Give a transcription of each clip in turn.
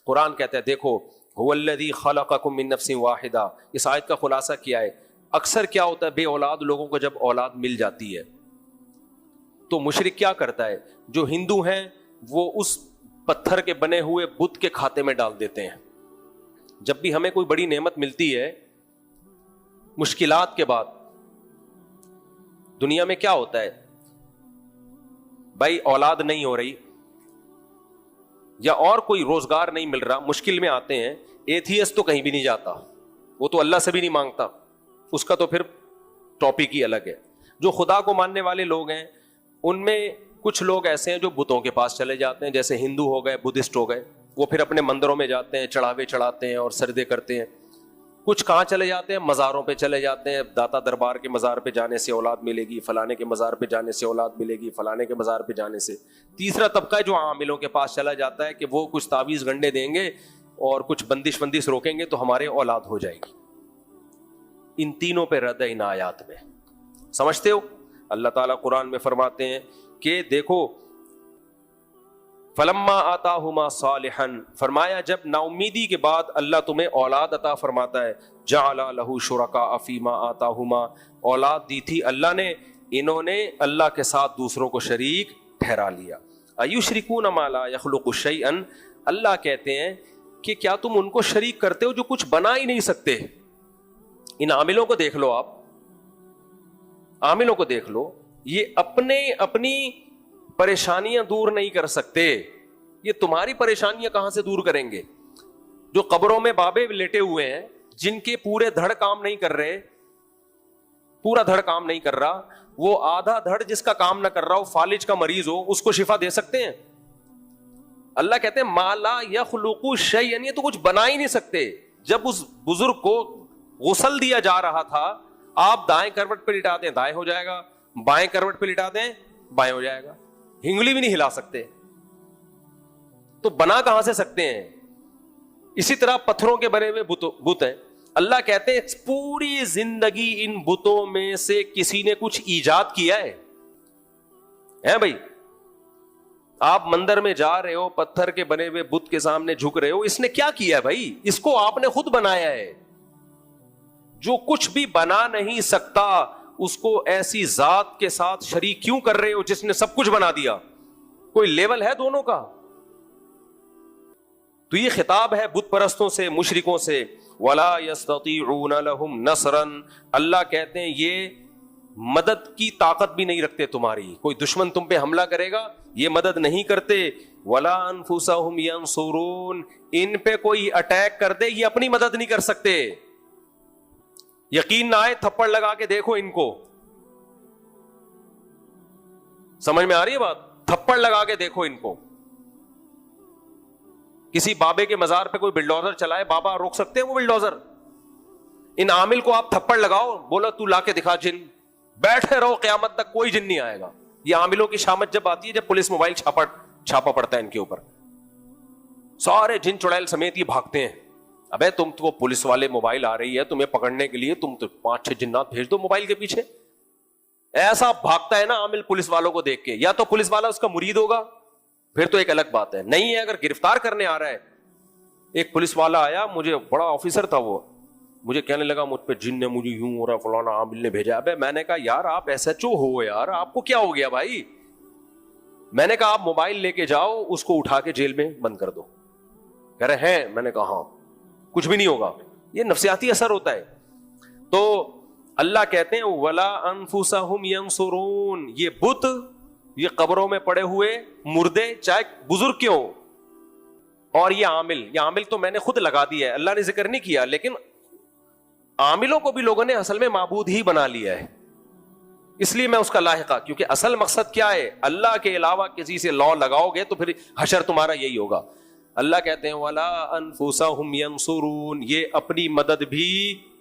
قرآن کہتا ہے دیکھو هو الذی خلقکم من نفس واحدہ. اس آیت کا خلاصہ کیا ہے؟ اکثر کیا ہوتا ہے بے اولاد لوگوں کو جب اولاد مل جاتی ہے تو مشرک کیا کرتا ہے؟ جو ہندو ہیں وہ اس پتھر کے بنے ہوئے بت کے کھاتے میں ڈال دیتے ہیں. جب بھی ہمیں کوئی بڑی نعمت ملتی ہے مشکلات کے بعد، دنیا میں کیا ہوتا ہے بھائی، اولاد نہیں ہو رہی یا اور کوئی روزگار نہیں مل رہا، مشکل میں آتے ہیں. ایتھیسٹ تو کہیں بھی نہیں جاتا، وہ تو اللہ سے بھی نہیں مانگتا، اس کا تو پھر ٹاپک ہی الگ ہے. جو خدا کو ماننے والے لوگ ہیں ان میں کچھ لوگ ایسے ہیں جو بتوں کے پاس چلے جاتے ہیں، جیسے ہندو ہو گئے، بدھسٹ ہو گئے، وہ پھر اپنے مندروں میں جاتے ہیں، چڑھاوے چڑھاتے ہیں اور سجدے کرتے ہیں. کچھ کہاں چلے جاتے ہیں؟ مزاروں پہ چلے جاتے ہیں، داتا دربار کے مزار پہ جانے سے اولاد ملے گی، فلانے کے مزار پہ جانے سے اولاد ملے گی، فلانے کے مزار پہ جانے سے. تیسرا طبقہ ہے جو عاملوں کے پاس چلا جاتا ہے کہ وہ کچھ تعویذ گنڈے دیں گے اور کچھ بندش روکیں گے تو ہمارے اولاد ہو جائے گی. ان تینوں پہ رد ہے ان آیات میں. سمجھتے ہو؟ اللہ تعالیٰ قرآن میں فرماتے ہیں کہ دیکھو فلما آتاہما صالحا، فرمایا جب نا امیدی کے بعد اللہ تمہیں اولاد عطا فرماتا ہے، جعل لہ شرکاء فیما آتاہما، اولاد دی تھی اللہ نے، انہوں نے اللہ کے ساتھ دوسروں کو شریک ٹھہرا لیا. ایشرکون ما لا یخلق شیئا، اللہ کہتے ہیں کہ کیا تم ان کو شریک کرتے ہو جو کچھ بنا ہی نہیں سکتے. ان عاملوں کو دیکھ لو، آپ عاملوں کو دیکھ لو، یہ اپنی پریشانیاں دور نہیں کر سکتے، یہ تمہاری پریشانیاں کہاں سے دور کریں گے؟ جو قبروں میں بابے لیٹے ہوئے ہیں، جن کے پورے دھڑ کام نہیں کر رہے، پورا دھڑ کام نہیں کر رہا، وہ آدھا دھڑ جس کا کام نہ کر رہا ہو، فالج کا مریض ہو، اس کو شفا دے سکتے ہیں؟ اللہ کہتے ہیں ما لا یخلق شیئا، یہ تو کچھ بنا ہی نہیں سکتے. جب اس بزرگ کو غسل دیا جا رہا تھا، آپ دائیں کروٹ پہ لٹا دیں دائیں ہو جائے گا، بائیں کروٹ پہ لٹا دیں بائیں ہو جائے گا، ہنگلی بھی نہیں ہلا سکتے، تو بنا کہاں سے سکتے ہیں؟ اسی طرح پتھروں کے بنے ہوئے بت ہیں. اللہ کہتے ہیں پوری زندگی ان بتوں میں سے کسی نے کچھ ایجاد کیا ہے بھائی؟ آپ مندر میں جا رہے ہو، پتھر کے بنے ہوئے بت کے سامنے جھک رہے ہو، اس نے کیا کیا ہے بھائی؟ اس کو آپ نے خود بنایا ہے. جو کچھ بھی بنا نہیں سکتا اس کو ایسی ذات کے ساتھ شریک کیوں کر رہے ہو جس نے سب کچھ بنا دیا؟ کوئی لیول ہے دونوں کا؟ تو یہ خطاب ہے بت پرستوں سے، مشرکوں سے. وَلَا يَسْتَطِيعُونَ لَهُمْ نَصْرًا، اللہ کہتے ہیں یہ مدد کی طاقت بھی نہیں رکھتے تمہاری. کوئی دشمن تم پہ حملہ کرے گا یہ مدد نہیں کرتے. وَلَا أَنفُسَهُمْ يَنصُرُونَ، ان پہ کوئی اٹیک کر دے یہ اپنی مدد نہیں کر سکتے. یقین نہ آئے تھپڑ لگا کے دیکھو ان کو، سمجھ میں آ رہی ہے بات؟ تھپڑ لگا کے دیکھو ان کو. کسی بابے کے مزار پہ کوئی بلڈوزر چلائے، بابا روک سکتے ہیں وہ بلڈوزر؟ ان عامل کو آپ تھپڑ لگاؤ، بولا تو لا کے دکھا جن، بیٹھے رہو قیامت تک کوئی جن نہیں آئے گا. یہ عاملوں کی شامت جب آتی ہے جب پولیس موبائل چھاپا پڑتا ہے ان کے اوپر، سارے جن چڑیل سمیت یہ بھاگتے ہیں. ابے تم تو پولیس والے موبائل آ رہی ہے تمہیں پکڑنے کے لیے، تم تو 5-6 جنات بھیج دو موبائل کے پیچھے. ایسا بھاگتا ہے نا عامل پولیس والوں کو دیکھ کے. یا تو پولیس والا اس کا مرید ہوگا پھر تو ایک الگ بات ہے، نہیں ہے اگر گرفتار کرنے آ رہا ہے. ایک پولیس والا آیا، مجھے بڑا آفیسر تھا وہ، مجھے کہنے لگا مجھ پہ جن نے مجھے یوں ہو رہا فلانا عامل نے بھیجا. ابے میں نے کہا یار آپ ایس ایچ او ہو یار، آپ کو کیا ہو گیا بھائی؟ میں نے کہا آپ موبائل لے کے جاؤ، اس کو اٹھا کے جیل میں بند کر دو. کہہ رہے ہیں، میں نے کہا ہاں، کچھ بھی نہیں ہوگا. یہ نفسیاتی اثر ہوتا ہے. تو اللہ کہتے ہیں وَلَا أَنفُسَهُمْ يَنصُرُونَ، یہ بت، یہ قبروں میں پڑے ہوئے مردے چاہے بزرگ کیوں، اور یہ عامل تو میں نے خود لگا دیا ہے، اللہ نے ذکر نہیں کیا، لیکن عاملوں کو بھی لوگوں نے اصل میں معبود ہی بنا لیا ہے. اس لیے میں اس کا لاحقہ، کیونکہ اصل مقصد کیا ہے؟ اللہ کے علاوہ کسی سے لا لگاؤ گے تو پھر حشر تمہارا یہی ہوگا. اللہ کہتے ہیں وَلَا أَنفُسَهُمْ يَنصُرُونَ، یہ اپنی مدد بھی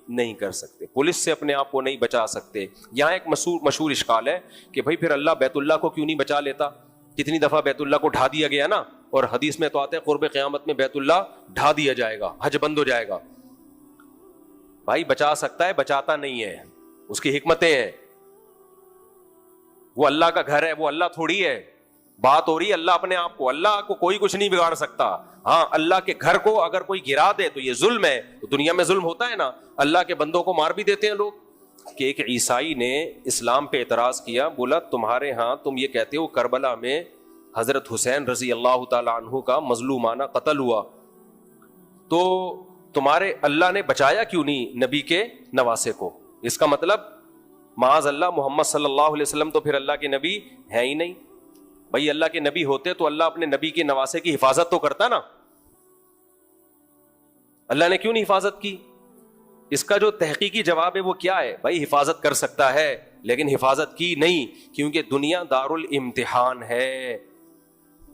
نہیں کر سکتے، پولیس سے اپنے آپ کو نہیں بچا سکتے. یہاں ایک مشہور اشکال ہے کہ بھائی پھر اللہ بیت اللہ کو کیوں نہیں بچا لیتا؟ کتنی دفعہ بیت اللہ کو ڈھا دیا گیا نا، اور حدیث میں تو آتے ہیں قرب قیامت میں بیت اللہ ڈھا دیا جائے گا، حج بند ہو جائے گا. بھائی بچا سکتا ہے، بچاتا نہیں ہے، اس کی حکمتیں ہیں. وہ اللہ کا گھر ہے، وہ اللہ تھوڑی ہے. بات ہو رہی ہے اللہ اپنے آپ کو، اللہ کو کوئی کچھ نہیں بگاڑ سکتا. ہاں اللہ کے گھر کو اگر کوئی گرا دے تو یہ ظلم ہے. تو دنیا میں ظلم ہوتا ہے نا, اللہ کے بندوں کو مار بھی دیتے ہیں لوگ. کہ ایک عیسائی نے اسلام پہ اعتراض کیا, بولا تمہارے ہاں تم یہ کہتے ہو کربلا میں حضرت حسین رضی اللہ تعالی عنہ کا مظلومانہ قتل ہوا, تو تمہارے اللہ نے بچایا کیوں نہیں نبی کے نواسے کو؟ اس کا مطلب معاذ اللہ محمد صلی اللہ علیہ وسلم تو پھر اللہ کے نبی ہے ہی نہیں. بھائی اللہ کے نبی ہوتے تو اللہ اپنے نبی کے نواسے کی حفاظت تو کرتا نا, اللہ نے کیوں نہیں حفاظت کی؟ اس کا جو تحقیقی جواب ہے وہ کیا ہے؟ بھائی حفاظت کر سکتا ہے لیکن حفاظت کی نہیں, کیونکہ دنیا دار الامتحان ہے,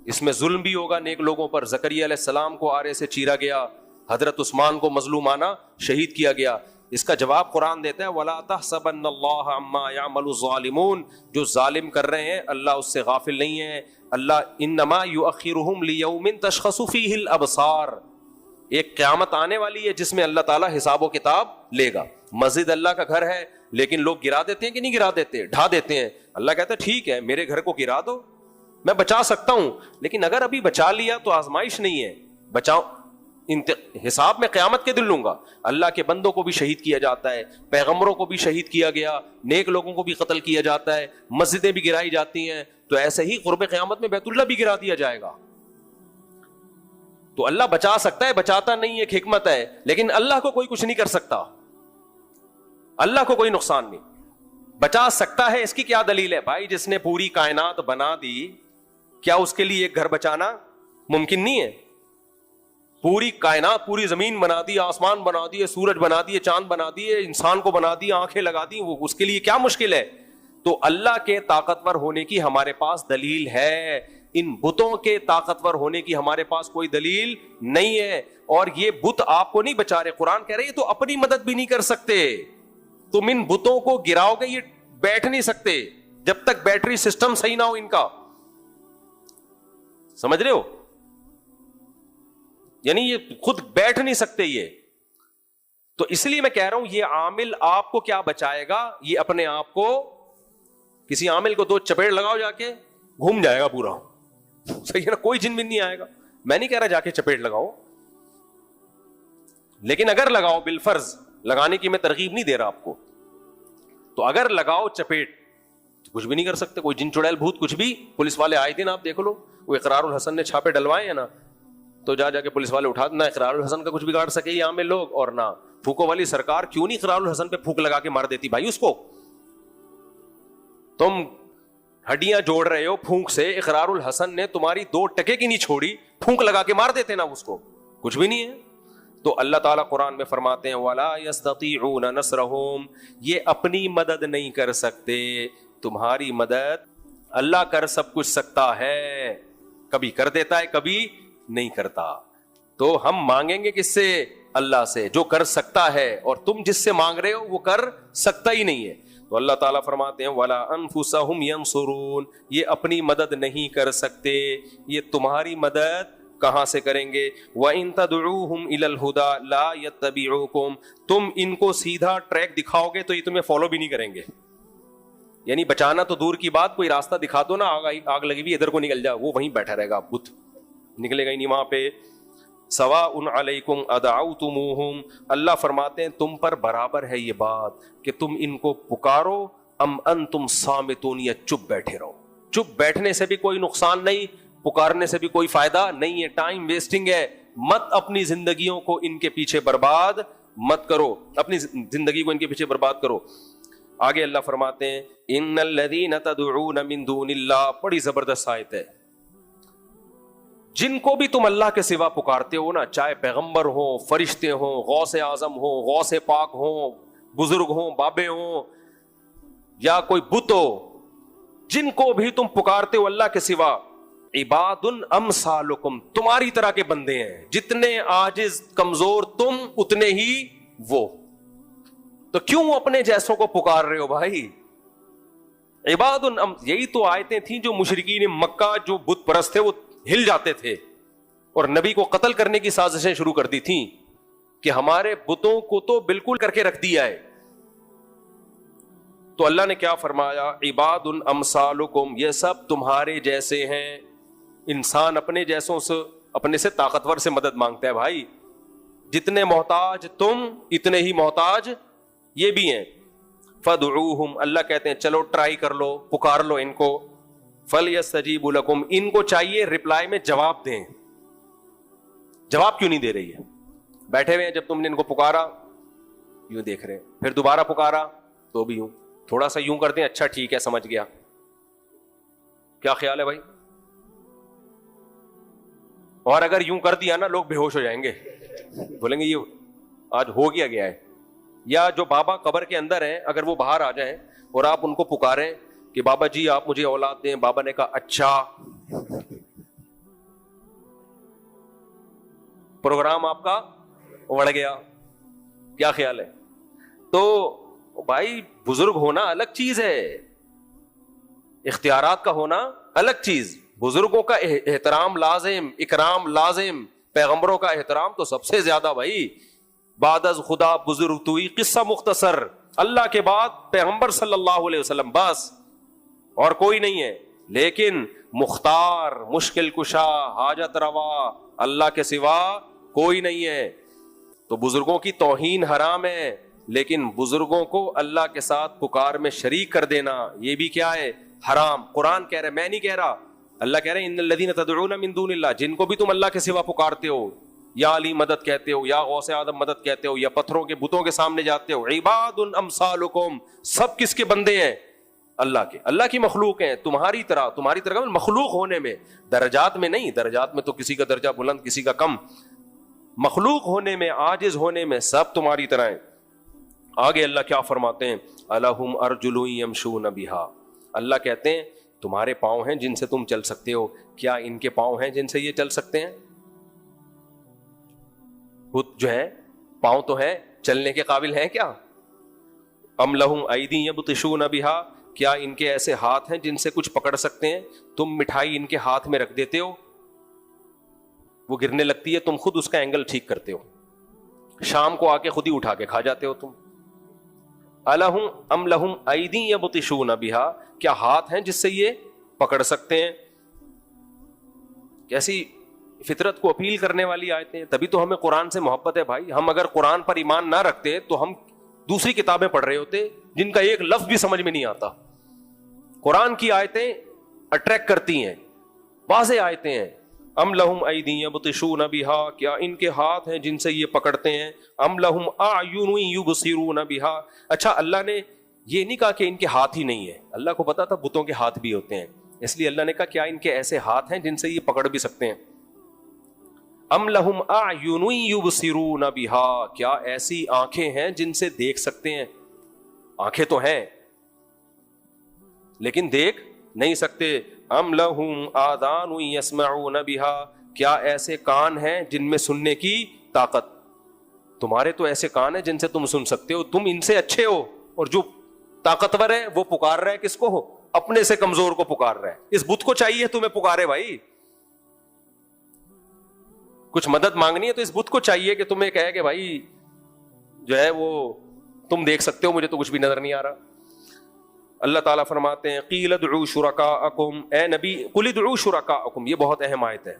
اس میں ظلم بھی ہوگا نیک لوگوں پر. زکریا علیہ السلام کو آرے سے چیرا گیا, حضرت عثمان کو مظلومانہ شہید کیا گیا. اس کا جواب قرآن دیتا ہے وَلَا تَحْسَبَنَّ اللَّهَ عَمَّا يَعْمَلُ الظَّالِمُونَ, جو ظالم کر رہے ہیں اللہ اس سے غافل نہیں ہے. اللہ انما يُؤَخِّرُهُمْ لِيَوْمٍ تَشْخَصُ فِيهِ الْأَبْصَارُ, ایک قیامت آنے والی ہے جس میں اللہ تعالیٰ حساب و کتاب لے گا. مسجد اللہ کا گھر ہے لیکن لوگ گرا دیتے ہیں کہ نہیں گرا دیتے, ڈھا دیتے ہیں. اللہ کہتا ہے ٹھیک ہے میرے گھر کو گرا دو, میں بچا سکتا ہوں, لیکن اگر ابھی بچا لیا تو آزمائش نہیں ہے, بچاؤ حساب میں قیامت کے دن لوں گا. اللہ کے بندوں کو بھی شہید کیا جاتا ہے, پیغمبروں کو بھی شہید کیا گیا, نیک لوگوں کو بھی قتل کیا جاتا ہے, مسجدیں بھی گرائی جاتی ہیں, تو ایسے ہی قرب قیامت میں بیت اللہ بھی گرا دیا جائے گا. تو اللہ بچا سکتا ہے, بچاتا نہیں, ایک حکمت ہے, لیکن اللہ کو کوئی کچھ نہیں کر سکتا, اللہ کو کوئی نقصان نہیں. بچا سکتا ہے اس کی کیا دلیل ہے؟ بھائی جس نے پوری کائنات بنا دی, کیا اس کے لیے ایک گھر بچانا ممکن نہیں ہے؟ پوری کائنات, پوری زمین بنا دی, آسمان بنا دیے, سورج بنا دیے, چاند بنا دیے, انسان کو بنا دی, آنکھیں لگا دی, وہ اس کے لیے کیا مشکل ہے؟ تو اللہ کے طاقتور ہونے کی ہمارے پاس دلیل ہے, ان بتوں کے طاقتور ہونے کی ہمارے پاس کوئی دلیل نہیں ہے. اور یہ بت آپ کو نہیں بچا رہے, قرآن کہہ رہے یہ تو اپنی مدد بھی نہیں کر سکتے. تم ان بتوں کو گراؤ گے, یہ بیٹھ نہیں سکتے جب تک بیٹری سسٹم صحیح نہ ہو ان کا, سمجھ رہے ہو؟ یعنی یہ خود بیٹھ نہیں سکتے یہ. تو اس لیے میں کہہ رہا ہوں یہ عامل آپ کو کیا بچائے گا؟ یہ اپنے آپ کو, کسی عامل کو 2 چپیڑ لگاؤ جا کے, گھوم جائے گا پورا, صحیح ہے نا, کوئی جن بھی نہیں آئے گا. میں نہیں کہہ رہا جا کے چپیڑ لگاؤ, لیکن اگر لگاؤ بالفرض, لگانے کی میں ترغیب نہیں دے رہا آپ کو, تو اگر لگاؤ چپیٹ تو کچھ بھی نہیں کر سکتے. کوئی جن چڑیل بھوت کچھ بھی, پولیس والے آئے تھے نا, آپ دیکھ لو, وہ اقرار الحسن نے چھاپے ڈلوائے ہیں نا, تو جا کے پولیس والے اٹھا, نہ اقرار الحسن کا کچھ بگاڑ سکے یہ عام لوگ, اور نہ پھوکو والی سرکار کیوں نہیں اقرار الحسن پہ پھوک لگا کے مار دیتی بھائی اس کو. تم ہڈیاں جوڑ رہے ہو پھونک سے, اقرار الحسن نے تمہاری 2 ٹکے کی نہیں چھوڑی, پھونک لگا کے مار دیتے نا اس کو, کچھ بھی نہیں ہے. تو اللہ تعالیٰ قرآن میں فرماتے ہیں وَلَا يَسْتَطِيعُونَ نَصْرَهُمْ, یہ اپنی مدد نہیں کر سکتے, تمہاری مدد اللہ کر سب کچھ سکتا ہے, کبھی کر دیتا ہے کبھی نہیں کرتا. تو ہم مانگیں گے کس سے؟ اللہ سے, جو کر سکتا ہے, اور تم جس سے مانگ رہے ہو وہ کر سکتا ہی نہیں ہے. تو اللہ تعالیٰ فرماتے ہیں وَلَا أَنفُسَهُمْ يَنصُرُونَ, یہ اپنی مدد نہیں کر سکتے, یہ تمہاری مدد کہاں سے کریں گے؟ وَإِن تَدْعُوهُمْ إِلَى الْهُدَى لَا يَتَّبِعُوكُمْ, تم ان کو سیدھا ٹریک دکھاؤ گے تو یہ تمہیں فالو بھی نہیں کریں گے. یعنی بچانا تو دور کی بات, کوئی راستہ دکھا دو نا, آگ لگی ہوئی ادھر کو نکل جا, وہ وہیں بیٹھا رہے گا, بت نکلے گا ہی نہیں وہاں پہ. سواء علیکم ادعوتموہم, اللہ فرماتے ہیں تم پر برابر ہے یہ بات کہ تم ان کو پکارو ام انتم صامتون, یا چپ بیٹھے رہو. چپ بیٹھنے سے بھی کوئی نقصان نہیں, پکارنے سے بھی کوئی فائدہ نہیں ہے, ٹائم ویسٹنگ ہے. مت اپنی زندگیوں کو ان کے پیچھے برباد مت کرو, اپنی زندگی کو ان کے پیچھے برباد کرو. آگے اللہ فرماتے ہیں ان الذین تدعون من دون اللہ, بڑی زبردست آیت ہے, جن کو بھی تم اللہ کے سوا پکارتے ہو نا, چاہے پیغمبر ہوں, فرشتے ہوں, غوث اعظم ہوں, غوث پاک ہوں, بزرگ ہوں, بابے ہوں, یا کوئی بت ہو, جن کو بھی تم پکارتے ہو اللہ کے سوا, عباد امثالکم, تمہاری طرح کے بندے ہیں, جتنے عاجز کمزور تم اتنے ہی وہ. تو کیوں اپنے جیسوں کو پکار رہے ہو بھائی؟ عباد یہی تو آیتیں تھیں جو مشرکین مکہ جو بت پرست تھے وہ ہل جاتے تھے اور نبی کو قتل کرنے کی سازشیں شروع کر دی تھیں کہ ہمارے بتوں کو تو بالکل کر کے رکھ دیا ہے. تو اللہ نے کیا فرمایا؟ عباد امثالکم، یہ سب تمہارے جیسے ہیں. انسان اپنے جیسوں سے، اپنے سے طاقتور سے مدد مانگتا ہے بھائی. جتنے محتاج تم اتنے ہی محتاج یہ بھی ہیں. فادعوہم، اللہ کہتے ہیں چلو ٹرائی کر لو، پکار لو ان کو. فلیستجیبوا لکم، ان کو چاہیے رپلائی میں جواب دیں. جواب کیوں نہیں دے رہی ہے؟ بیٹھے ہوئے ہیں، جب تم نے ان کو پکارا یوں دیکھ رہے ہیں، پھر دوبارہ پکارا تو بھی یوں، تھوڑا سا یوں کرتے ہیں، اچھا ٹھیک ہے سمجھ گیا. کیا خیال ہے بھائی؟ اور اگر یوں کر دیا نا، لوگ بے ہوش ہو جائیں گے، بولیں گے یہ آج ہو گیا ہے. یا جو بابا قبر کے اندر ہیں، اگر وہ باہر آ جائیں اور آپ ان کو پکاریں کہ بابا جی آپ مجھے اولاد دیں، بابا نے کہا اچھا، پروگرام آپ کا اڑ گیا. کیا خیال ہے؟ تو بھائی بزرگ ہونا الگ چیز ہے، اختیارات کا ہونا الگ چیز. بزرگوں کا احترام لازم، اکرام لازم، پیغمبروں کا احترام تو سب سے زیادہ. بھائی بعد از خدا بزرگ توئی، قصہ مختصر، اللہ کے بعد پیغمبر صلی اللہ علیہ وسلم بس، اور کوئی نہیں ہے. لیکن مختار، مشکل کشا، حاجت روا اللہ کے سوا کوئی نہیں ہے. تو بزرگوں کی توہین حرام ہے، لیکن بزرگوں کو اللہ کے ساتھ پکار میں شریک کر دینا یہ بھی کیا ہے؟ حرام. قرآن کہہ رہے، میں نہیں کہہ رہا، اللہ کہہ رہے ہیں ان الذین تدعون من دون اللہ، جن کو بھی تم اللہ کے سوا پکارتے ہو، یا علی مدد کہتے ہو، یا غوث اعظم مدد کہتے ہو، یا پتھروں کے بتوں کے سامنے جاتے ہو، عباد امثالکم، سب کس کے بندے ہیں؟ اللہ کے. اللہ کی مخلوق ہیں، تمہاری طرح مخلوق ہونے میں، درجات میں نہیں. درجات میں تو کسی کا درجہ بلند کسی کا کم، مخلوق ہونے میں، عاجز ہونے میں سب تمہاری طرح ہیں. آگے اللہ کیا فرماتے ہیں؟ الہم ارجل یمشون بہا، اللہ کہتے ہیں تمہارے پاؤں ہیں جن سے تم چل سکتے ہو، کیا ان کے پاؤں ہیں جن سے یہ چل سکتے ہیں؟ خود جو ہے پاؤں تو ہیں، چلنے کے قابل ہیں کیا؟ ام لہم ایدی یبطشون بہا، کیا ان کے ایسے ہاتھ ہیں جن سے کچھ پکڑ سکتے ہیں؟ تم مٹھائی ان کے ہاتھ میں رکھ دیتے ہو، وہ گرنے لگتی ہے، تم خود اس کا اینگل ٹھیک کرتے ہو، شام کو آ کے خود ہی اٹھا کے کھا جاتے ہو تم. الہم ام لہم ایدی یبطشون بہا، کیا ہاتھ ہیں جس سے یہ پکڑ سکتے ہیں؟ کیسی فطرت کو اپیل کرنے والی آیتیں ہیں. تبھی تو ہمیں قرآن سے محبت ہے بھائی. ہم اگر قرآن پر ایمان نہ رکھتے تو ہم دوسری کتابیں پڑھ رہے ہوتے جن کا ایک لفظ بھی سمجھ میں نہیں آتا. قرآن کی آیتیں اٹریکٹ کرتی ہیں، واضح آیتیں ہیں. ام لہم ایدی یبطشون بہا، کیا ان کے ہاتھ ہیں جن سے یہ پکڑتے ہیں؟ ام لہم اعین یبصرون بہا. اچھا اللہ نے یہ نہیں کہا کہ ان کے ہاتھ ہی نہیں ہے، اللہ کو پتا تھا بتوں کے ہاتھ بھی ہوتے ہیں، اس لیے اللہ نے کہا کیا ان کے ایسے ہاتھ ہیں جن سے یہ پکڑ بھی سکتے ہیں؟ ام لہم اعین یبصرون بہا، کیا ایسی آنکھیں ہیں جن سے دیکھ سکتے ہیں؟ آنکھیں تو ہیں لیکن دیکھ نہیں سکتے. ام لہم آذان یسمعون بہا، کیا ایسے کان ہیں جن میں سننے کی طاقت؟ تمہارے تو ایسے کان ہیں جن سے تم سن سکتے ہو، تم ان سے اچھے ہو. اور جو طاقتور ہے وہ پکار رہا ہے کس کو؟ اپنے سے کمزور کو پکار رہا ہے. اس بت کو چاہیے تمہیں پکارے بھائی. کچھ مدد مانگنی ہے تو اس بت کو چاہیے کہ تمہیں کہے کہ بھائی جو ہے وہ تم دیکھ سکتے ہو، مجھے تو کچھ بھی نظر نہیں آ رہا. اللہ تعالیٰ فرماتے ہیں قیل ادعوا شرکاءکم، اے نبی قل ادعوا شرکاءکم، یہ بہت اہم آیت ہے.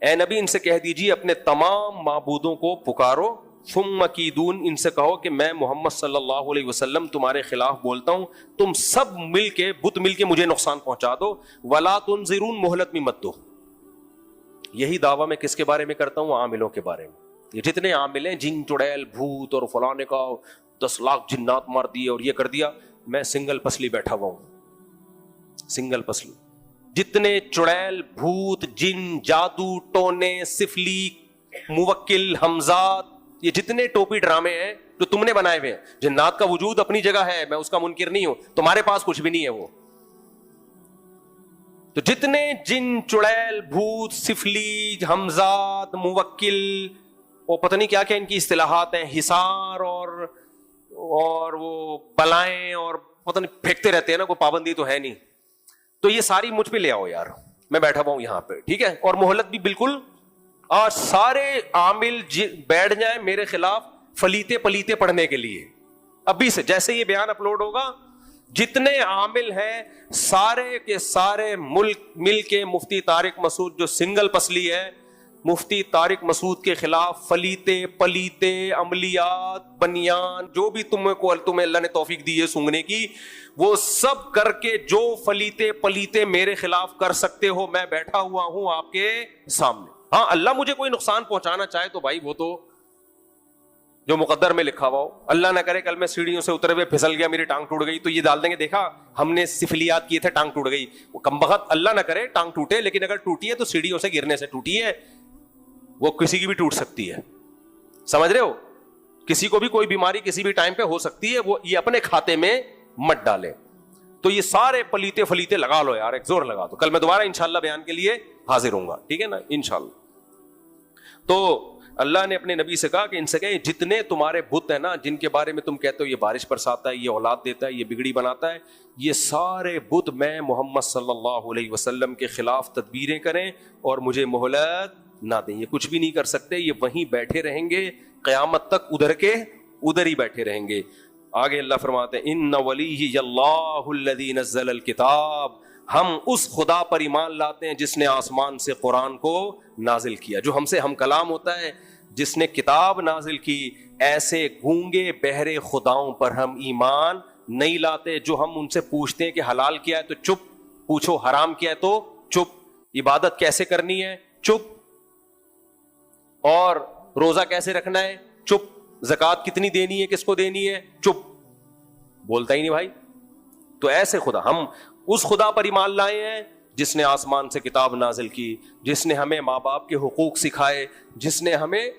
اے نبی ان سے کہہ دیجیے اپنے تمام معبودوں کو پکارو، ثم کیدون، ان سے کہو کہ میں محمد صلی اللہ علیہ وسلم تمہارے خلاف بولتا ہوں، تم سب مل کے بت مل کے مجھے نقصان پہنچا دو. ولا تنظرون، مہلت بھی مت دو. یہی دعویٰ میں کس کے بارے میں کرتا ہوں؟ عاملوں کے بارے میں. یہ جتنے عامل ہیں، جن چڑیل بھوت اور فلاں نے کا 10 لاکھ جنات مار دیے اور یہ کر دیا، میں سنگل پسلی بیٹھا ہوا ہوں، سنگل پسلی. جتنے چڑیل بھوت جن جادو ٹونے سفلی موکل حمزات، یہ جتنے ٹوپی ڈرامے ہیں جو تم نے بنائے ہوئے ہیں. جنات کا وجود اپنی جگہ ہے، میں اس کا منکر نہیں ہوں، تمہارے پاس کچھ بھی نہیں ہے وہ. تو جتنے جن چڑیل بھوت سفلی حمزات موکل، وہ پتہ نہیں کیا کیا ان کی اصطلاحات ہیں، حصار اور وہ بلائیں اور پتہ نہیں پھینکتے رہتے ہیں نا، کوئی پابندی تو ہے نہیں. تو یہ ساری مجھ پہ لے آؤ یار، میں بیٹھا ہوا ہوں یہاں پہ، ٹھیک ہے. اور مہلت بھی بالکل، اور سارے عامل بیٹھ جائیں میرے خلاف فلیتے پلیتے پڑھنے کے لیے. ابھی سے جیسے یہ بیان اپلوڈ ہوگا جتنے عامل ہیں سارے کے سارے ملک مل کے مفتی طارق مسعود جو سنگل پسلی ہے مفتی طارق مسعود کے خلاف فلیتے پلیتے عملیات بنیان جو بھی تمہیں اللہ نے توفیق دی ہے سونگنے کی وہ سب کر کے جو فلیتے پلیتے میرے خلاف کر سکتے ہو میں بیٹھا ہوا ہوں آپ کے سامنے. ہاں اللہ مجھے کوئی نقصان پہنچانا چاہے تو بھائی وہ تو جو مقدر میں لکھا ہوا ہو. اللہ نہ کرے کل میں سیڑھیوں سے اترے ہوئے پھسل گیا میری ٹانگ ٹوٹ گئی تو یہ ڈال دیں گے دیکھا ہم نے سفلیات کیے تھے ٹانگ ٹوٹ گئی. وہ کمبخت اللہ نہ کرے ٹانگ ٹوٹے لیکن اگر ٹوٹی ہے تو سیڑھیوں سے گرنے سے ٹوٹی ہے, وہ کسی کی بھی ٹوٹ سکتی ہے. سمجھ رہے ہو, کسی کو بھی کوئی بیماری کسی بھی ٹائم پہ ہو سکتی ہے, وہ یہ اپنے کھاتے میں مت ڈالے. تو یہ سارے پلیتے فلیتے لگا لو یار, ایک زور لگا دو. کل میں دوبارہ انشاءاللہ بیان کے لیے حاضر ہوں گا, ٹھیک ہے نا انشاءاللہ. تو اللہ نے اپنے نبی سے کہا کہ ان سے کہیں جتنے تمہارے بت ہیں نا جن کے بارے میں تم کہتے ہو یہ بارش برساتا ہے, یہ اولاد دیتا ہے, یہ بگڑی بناتا ہے, یہ سارے بت میں محمد صلی اللہ علیہ وسلم کے خلاف تدبیریں کریں اور مجھے مہلت نہ دیں. یہ کچھ بھی نہیں کر سکتے, یہ وہیں بیٹھے رہیں گے قیامت تک, ادھر کے ادھر ہی بیٹھے رہیں گے. آگے اللہ فرماتے ہیں ان ولیہ اللہ الذی نزل الکتاب, ہم اس خدا پر ایمان لاتے ہیں جس نے آسمان سے قرآن کو نازل کیا, جو ہم سے ہم کلام ہوتا ہے, جس نے کتاب نازل کی. ایسے گونگے بہرے خداؤں پر ہم ایمان نہیں لاتے جو ہم ان سے پوچھتے ہیں کہ حلال کیا ہے تو چپ, پوچھو حرام کیا ہے تو چپ, عبادت کیسے کرنی ہے چپ, اور روزہ کیسے رکھنا ہے چپ, زکوٰۃ کتنی دینی ہے کس کو دینی ہے چپ, بولتا ہی نہیں بھائی. تو ایسے خدا, ہم اس خدا پر ایمان لائے ہیں جس نے آسمان سے کتاب نازل کی, جس نے ہمیں ماں باپ کے حقوق سکھائے, جس نے ہمیں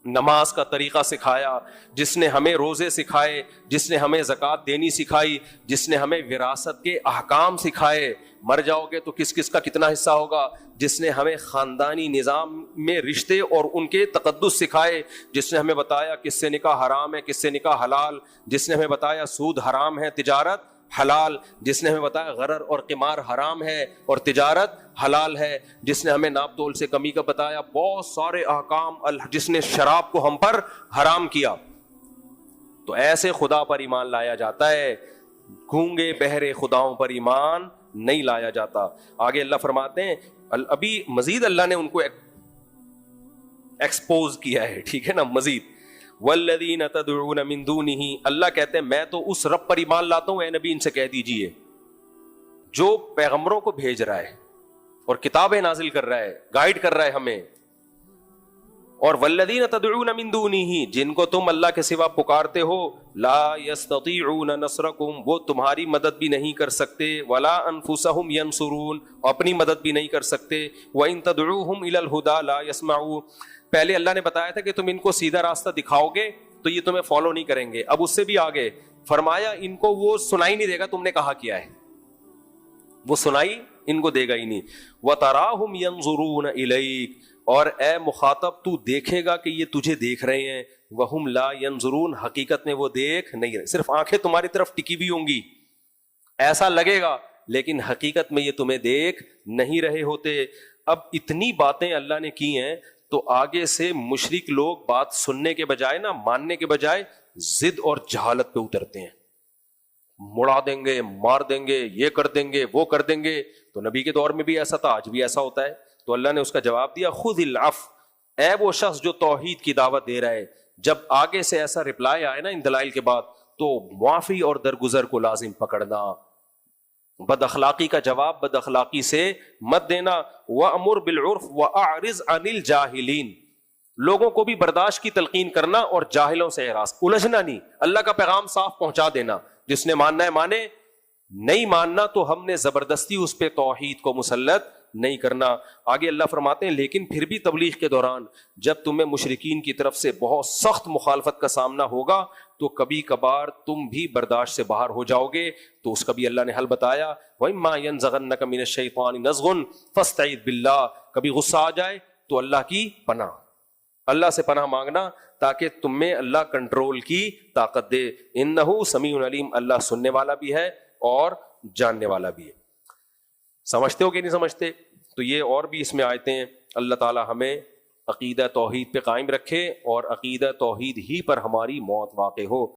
نماز کا طریقہ سکھایا, جس نے ہمیں روزے سکھائے, جس نے ہمیں زکوٰۃ دینی سکھائی, جس نے ہمیں وراثت کے احکام سکھائے, مر جاؤ گے تو کس کس کا کتنا حصہ ہوگا, جس نے ہمیں خاندانی نظام میں رشتے اور ان کے تقدس سکھائے, جس نے ہمیں بتایا کس سے نکاح حرام ہے کس سے نکاح حلال, جس نے ہمیں بتایا سود حرام ہے تجارت حلال, جس نے ہمیں بتایا غرر اور قمار حرام ہے اور تجارت حلال ہے, جس نے ہمیں ناپ تول سے کمی کا بتایا, بہت سارے احکام, جس نے شراب کو ہم پر حرام کیا. تو ایسے خدا پر ایمان لایا جاتا ہے, گونگے بہرے خداؤں پر ایمان نہیں لایا جاتا. آگے اللہ فرماتے ہیں, ابھی مزید اللہ نے ان کو ایکسپوز کیا ہے, ٹھیک ہے نا, مزید والذین تدعون من دونہ, اللہ کہتے ہیں میں تو اس رب پر ایمان لاتا ہوں, اے نبی ان سے کہہ دیجئے جو پیغمبروں کو بھیج رہا ہے اور کتابیں نازل کر رہا ہے, گائیڈ کر رہا ہے ہمیں, اور والذین تدعون من دونہ, جن کو تم اللہ کے سوا پکارتے ہو, لا یستطیعون نصرکم, وہ تمہاری مدد بھی نہیں کر سکتے, ولا انفسہم ینصرون, اپنی مدد بھی نہیں کر سکتے, وان تدعوہم الی الہدی لا یسمعون. پہلے اللہ نے بتایا تھا کہ تم ان کو سیدھا راستہ دکھاؤ گے تو یہ تمہیں فالو نہیں کریں گے, اب اس سے بھی آگے فرمایا ان کو وہ سنائی نہیں دے گا تم نے کہا کیا ہے, وہ سنائی ان کو دے گا ہی نہیں. وَتَرَاهُمْ يَنظُرُونَ إِلَيْكَ, اور اے مخاطب تو دیکھے گا کہ یہ تجھے دیکھ رہے ہیں, وَهُمْ لَا يَنظُرُونَ, حقیقت میں وہ دیکھ نہیں رہے, صرف آنکھیں تمہاری طرف ٹکی بھی ہوں گی, ایسا لگے گا, لیکن حقیقت میں یہ تمہیں دیکھ نہیں رہے ہوتے. اب اتنی باتیں اللہ نے کی ہیں تو آگے سے مشرک لوگ بات سننے کے بجائے نا, ماننے کے بجائے ضد اور جہالت پہ اترتے ہیں, مڑا دیں گے, مار دیں گے, یہ کر دیں گے, وہ کر دیں گے. تو نبی کے دور میں بھی ایسا تھا, آج بھی ایسا ہوتا ہے. تو اللہ نے اس کا جواب دیا, خذ العفو, اے وہ شخص جو توحید کی دعوت دے رہا ہے, جب آگے سے ایسا رپلائی آئے نا ان دلائل کے بعد تو معافی اور درگزر کو لازم پکڑنا, بد اخلاقی کا جواب بد اخلاقی سے مت دینا. وَأْمُرْ بِالْعُرْفِ وَأَعْرِضْ عَنِ الْجَاهِلِينَ, لوگوں کو بھی برداشت کی تلقین کرنا اور جاہلوں سے اعراض, الجھنا نہیں, اللہ کا پیغام صاف پہنچا دینا, جس نے ماننا ہے مانے, نہیں ماننا تو ہم نے زبردستی اس پہ توحید کو مسلط نہیں کرنا. آگے اللہ فرماتے ہیں لیکن پھر بھی تبلیغ کے دوران جب تمہیں مشرکین کی طرف سے بہت سخت مخالفت کا سامنا ہوگا تو کبھی کبھار تم بھی برداشت سے باہر ہو جاؤ گے, تو اس کا بھی اللہ نے حل بتایا. وَإِمَّا يَنزَغَنَّكَ مِنَ الشَّيْطَانِ نَزْغٌ فَاسْتَعِذْ بِاللَّهِ, کبھی غصہ آ جائے تو اللہ کی پناہ, اللہ سے پناہ مانگنا تاکہ تم میں اللہ کنٹرول کی طاقت دے. انہ سمیع علیم, اللہ سننے والا بھی ہے اور جاننے والا بھی ہے. سمجھتے ہو کہ نہیں سمجھتے؟ تو یہ اور بھی اس میں آیتیں ہیں. اللہ تعالی ہمیں عقیدہ توحید پہ قائم رکھے اور عقیدہ توحید ہی پر ہماری موت واقع ہو.